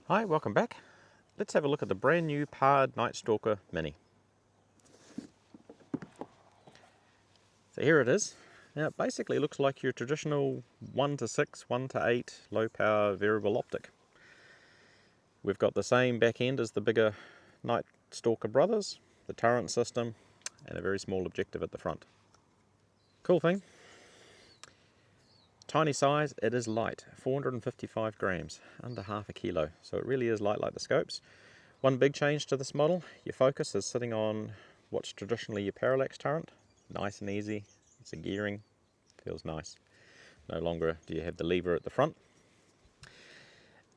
Hi, welcome back. Let's have a look at the brand new PARD Night Stalker Mini. So here it is. Now it basically looks like your traditional 1:6, 1:8 low power variable optic. We've got the same back end as the bigger Night Stalker brothers, the turret system, and a very small objective at the front. Cool thing. Tiny size, it is light, 455 grams, under half a kilo. So it really is light like the scopes. One big change to this model, your focus is sitting on what's traditionally your parallax turret. Nice and easy, it's a gearing, feels nice. No longer do you have the lever at the front.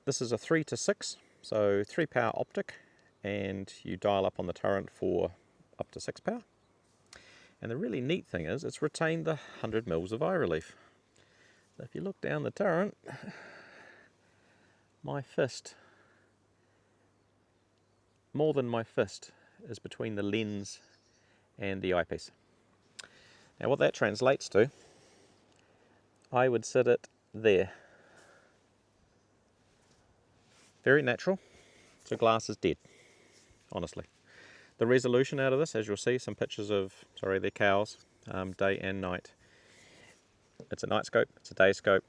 This is a 3:6, so 3 power optic, and you dial up on the turret for up to 6 power. And the really neat thing is it's retained the 100 mils of eye relief. So if you look down the turret, my fist, more than my fist, is between the lens and the eyepiece. Now what that translates to, I would sit it there. Very natural, so glass is dead, honestly. The resolution out of this, as you'll see, some pictures of, they're cows, day and night. It's a night scope, it's a day scope.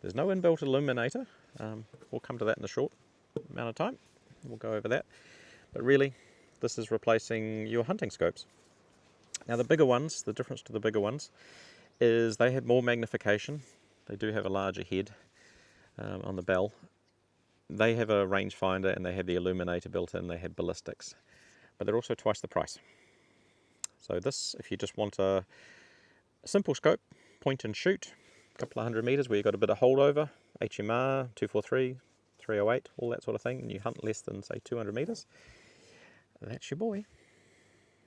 There's no inbuilt illuminator. We'll come to that in a short amount of time. We'll go over that. But really, this is replacing your hunting scopes. Now the bigger ones, the difference to the bigger ones, is they have more magnification. They do have a larger head on the bell. They have a rangefinder and they have the illuminator built in, they have ballistics. But they're also twice the price. So this, if you just want a simple scope, point and shoot, a couple of 100 meters where you've got a bit of holdover, HMR, 243, 308, all that sort of thing, and you hunt less than, say, 200 meters, that's your boy.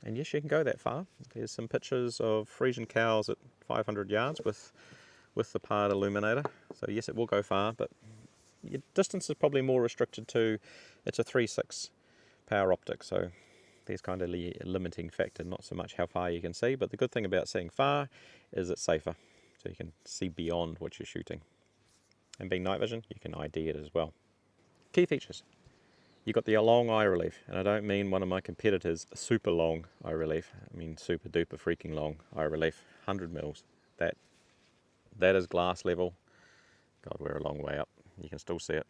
And yes, you can go that far. There's some pictures of Frisian cows at 500 yards with the PARD illuminator. So yes, it will go far, but your distance is probably more restricted to, it's a 3:6 power optic, so there's kind of a limiting factor, not so much how far you can see, but the good thing about seeing far is it's safer, so you can see beyond what you're shooting. And being night vision, you can ID it as well. Key features. You've got the long eye relief, and I don't mean one of my competitors super long eye relief, I mean super duper freaking long eye relief, 100 mils. That is glass level. God, we're a long way up. You can still see it.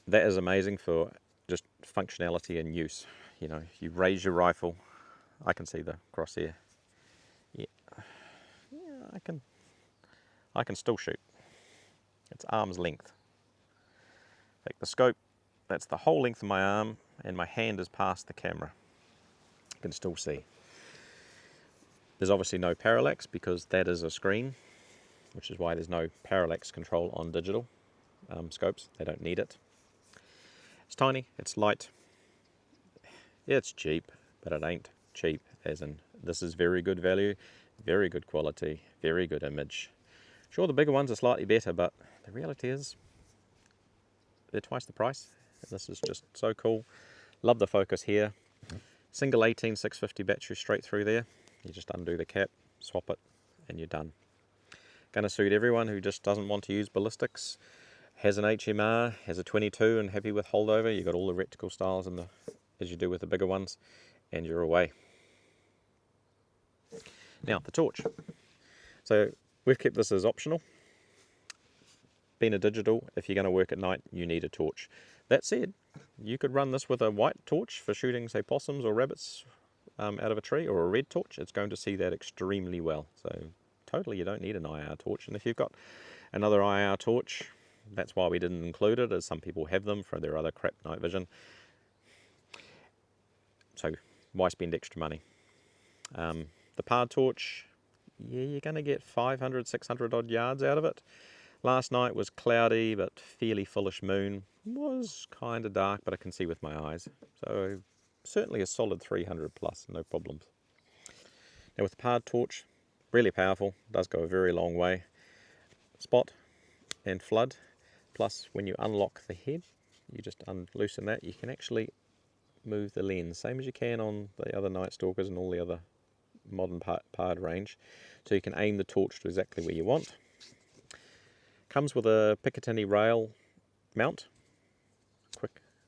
That is amazing for just functionality and use. You know, you raise your rifle. I can see the crosshair. Yeah, I can still shoot. It's arm's length. In fact, the scope, that's the whole length of my arm, and my hand is past the camera. You can still see. There's obviously no parallax because that is a screen, which is why there's no parallax control on digital scopes. They don't need it. It's tiny, it's light. Yeah, it's cheap, but it ain't cheap, as in this is very good value, very good quality, very good image. Sure, the bigger ones are slightly better, but the reality is they're twice the price. This is just so cool. Love the focus here. Single 18650 battery straight through there. You just undo the cap, swap it, and you're done. Going to suit everyone who just doesn't want to use ballistics, has an HMR, has a 22 and happy with holdover. You've got all the reticle styles in as you do with the bigger ones, and you're away. Now, the torch. So we've kept this as optional. Being a digital, if you're going to work at night, you need a torch. That said, you could run this with a white torch for shooting, say, possums or rabbits out of a tree, or a red torch. It's going to see that extremely well. So totally you don't need an IR torch. And if you've got another IR torch, that's why we didn't include it, as some people have them for their other crap night vision. So why spend extra money? The PARD torch, yeah, you're going to get 500, 600 odd yards out of it. Last night was cloudy but fairly fullish moon. Was kind of dark, but I can see with my eyes. So certainly a solid 300 plus, no problems. Now with the PARD torch, really powerful, does go a very long way. Spot and flood, plus when you unlock the head, you just loosen that, you can actually move the lens, same as you can on the other Night Stalkers and all the other modern PARD range. So you can aim the torch to exactly where you want. Comes with a Picatinny rail mount,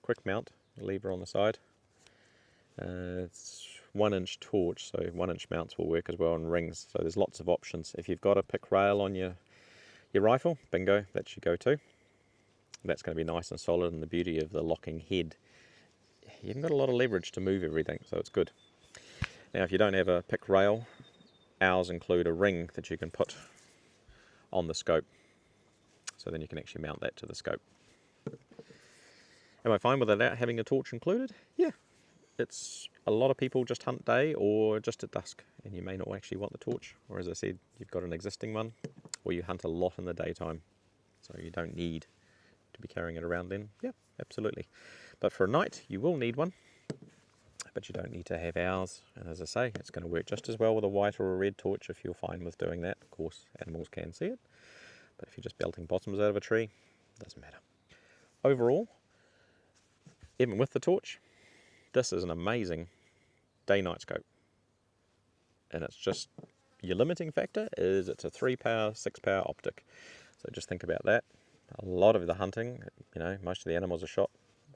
quick mount, lever on the side. It's 1-inch torch, so 1-inch mounts will work as well in rings, so there's lots of options. If you've got a pick rail on your rifle, bingo, that's your go-to. That's going to be nice and solid, and the beauty of the locking head, you haven't got a lot of leverage to move everything, so it's good. Now if you don't have a pick rail, ours include a ring that you can put on the scope, so then you can actually mount that to the scope. Am I fine without having a torch included? Yeah. It's a lot of people just hunt day or just at dusk, and you may not actually want the torch, or as I said, you've got an existing one, or you hunt a lot in the daytime, so you don't need to be carrying it around then. Yeah, absolutely. But for a night, you will need one, but you don't need to have ours. And as I say, it's going to work just as well with a white or a red torch if you're fine with doing that. Of course, animals can see it, but if you're just belting bottoms out of a tree, it doesn't matter. Overall, even with the torch, this is an amazing day-night scope. And it's just, your limiting factor is it's a 3-power, 6-power optic. So just think about that. A lot of the hunting, most of the animals are shot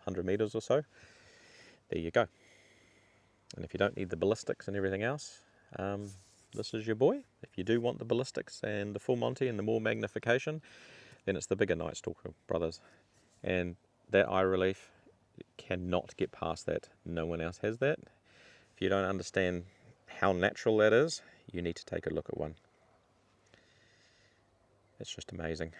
100 meters or so. There you go. And if you don't need the ballistics and everything else, this is your boy. If you do want the ballistics and the full Monty and the more magnification, then it's the bigger Night Stalker brothers. And that eye relief, you cannot get past that. No one else has that. If you don't understand how natural that is, you need to take a look at one. It's just amazing.